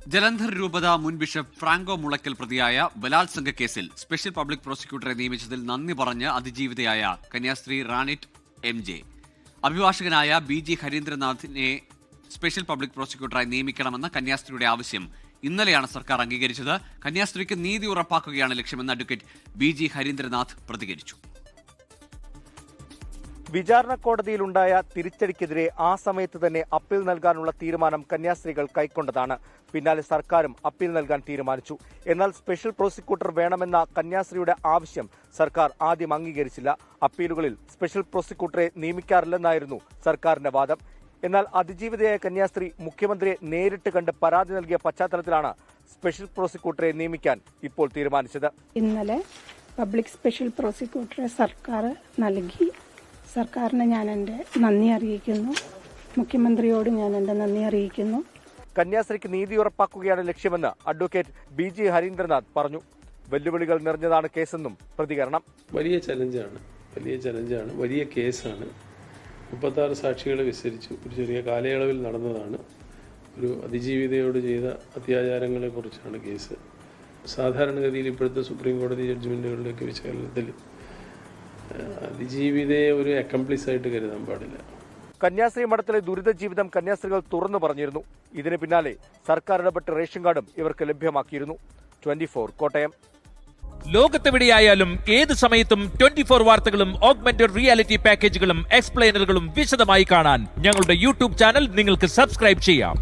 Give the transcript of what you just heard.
ജലന്ധർ രൂപത മുൻ bishop Franco Mulakkal പ്രതിയായ ബലാത്സംഗ കേസിൽ സ്പെഷ്യൽ പബ്ലിക് പ്രോസിക്യൂട്ടറെ നിയമിച്ചതിൽ നന്ദി പറഞ്ഞ് അതിജീവിതയായ കന്യാസ്ത്രീ റാണിറ്റ് MJ. അഭിഭാഷകനായ BG ഹരീന്ദ്രനാഥിനെ സ്പെഷ്യൽ പബ്ലിക് പ്രോസിക്യൂട്ടറായി നിയമിക്കണമെന്ന കന്യാസ്ത്രീയുടെ ആവശ്യം ഇന്നലെയാണ് സർക്കാർ അംഗീകരിച്ചത്. കന്യാസ്ത്രീക്ക് നീതി ഉറപ്പാക്കുകയാണ് ലക്ഷ്യമെന്ന് അഡ്വക്കേറ്റ് BG ഹരീന്ദ്രനാഥ് പ്രതികരിച്ചു. വിചാരണ കോടതിയിലുണ്ടായ തിരിച്ചടിക്കെതിരെ ആ സമയത്ത് തന്നെ അപ്പീൽ നൽകാനുള്ള തീരുമാനം കന്യാസ്ത്രീകൾ കൈക്കൊണ്ടതാണ്. പിന്നാലെ സർക്കാരും അപ്പീൽ നൽകാൻ തീരുമാനിച്ചു. എന്നാൽ സ്പെഷ്യൽ പ്രോസിക്യൂട്ടർ വേണമെന്ന കന്യാസ്ത്രീയുടെ ആവശ്യം സർക്കാർ ആദ്യം അംഗീകരിച്ചില്ല. അപ്പീലുകളിൽ സ്പെഷ്യൽ പ്രോസിക്യൂട്ടറെ നിയമിക്കാറില്ലെന്നായിരുന്നു സർക്കാരിന്റെ വാദം. എന്നാൽ അതിജീവിതയായ കന്യാസ്ത്രീ മുഖ്യമന്ത്രിയെ നേരിട്ട് കണ്ട് പരാതി നൽകിയ പശ്ചാത്തലത്തിലാണ് സ്പെഷ്യൽ പ്രോസിക്യൂട്ടറെ നിയമിക്കാൻ ഇപ്പോൾ തീരുമാനിച്ചത്. ഇന്നലെ പബ്ലിക് സ്പെഷ്യൽ പ്രോസിക്യൂട്ടറെ സർക്കാർ നൽകി. സർക്കാരിന് ഞാൻ എൻ്റെ നന്ദി അറിയിക്കുന്നു. മുഖ്യമന്ത്രിയോട് ഞാൻ എൻ്റെ നന്ദി അറിയിക്കുന്നു. കന്യാസ്ത്രീക്ക് നീതി ഉറപ്പാക്കുകയാണ് ലക്ഷ്യമെന്ന് അഡ്വക്കേറ്റ് BG ഹരീന്ദ്രനാഥ് പറഞ്ഞു. വെല്ലുവിളികൾ നിറഞ്ഞതാണ് കേസെന്നും പ്രതികരണം. വലിയ ചലഞ്ചാണ്, വലിയ കേസാണ്. 36 സാക്ഷികളെ വിസ്തരിച്ചു. ഒരു ചെറിയ കാലയളവിൽ നടന്നതാണ്. ഒരു അതിജീവിതയോട് ചെയ്ത അത്യാചാരങ്ങളെ കുറിച്ചാണ് കേസ്. സാധാരണഗതിയിൽ ഇപ്പോഴത്തെ സുപ്രീം കോടതി ജഡ്ജ്മെന്റുകളുടെയൊക്കെ വിശകലനത്തിൽ അതിജീവിതയെ ഒരു അക്കംപ്ലിസ് ആയിട്ട് കരുതാൻ പാടില്ല. കന്യാസ്ത്രീ മഠത്തിലെ ദുരിത ജീവിതം കന്യാസ്ത്രീകൾ തുറന്നു പറഞ്ഞിരുന്നു. ഇതിന് പിന്നാലെ സർക്കാർ ഇടപെട്ട് റേഷൻ കാർഡും ഇവർക്ക് ലഭ്യമാക്കിയിരുന്നു. 24 കോട്ടയം. ലോകത്തെവിടെയായാലും ഏത് സമയത്തും 24 വാർത്തകളും ഓഗ്മെന്റഡ് റിയാലിറ്റി പാക്കേജുകളും എക്സ്പ്ലെയിനറുകളും വിശദമായി കാണാൻ ഞങ്ങളുടെ യൂട്യൂബ് ചാനൽ നിങ്ങൾക്ക് സബ്സ്ക്രൈബ് ചെയ്യാം.